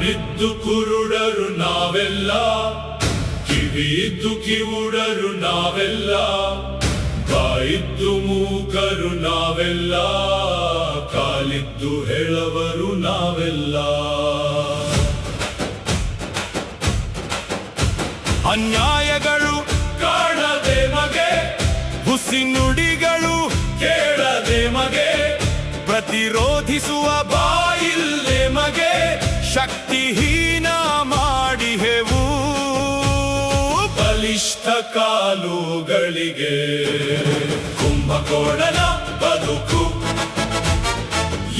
ಕಣ್ಣಿದ್ದು ಕುರುಡರು ನಾವೆಲ್ಲ, ಕಿವಿಯಿದ್ದು ಕಿವುಡರು ನಾವೆಲ್ಲ, ಬಾಯಿದ್ದು ಮೂಕರು ನಾವೆಲ್ಲ, ಕಾಲಿದ್ದು ಹೇಳವರು ನಾವೆಲ್ಲ. ಅನ್ಯಾಯಗಳು ಕಾಣದೆ ಮಗೆ, ಹುಸಿ ನುಡಿಗಳು ಕೇಳದೆ ಮಗೆ, ಪ್ರತಿರೋಧಿಸುವ ಬಾಯಿಲ್ಲೆ ಮಗೆ, ಶಕ್ತಿಹೀನ ಮಾಡಿಹೆವು ಬಲಿಷ್ಠ ಕಾಲುಗಳಿಗೆ. ಕುಂಭಕೋಣನ ಬದುಕು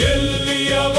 ಎಲ್ಲಿಯವ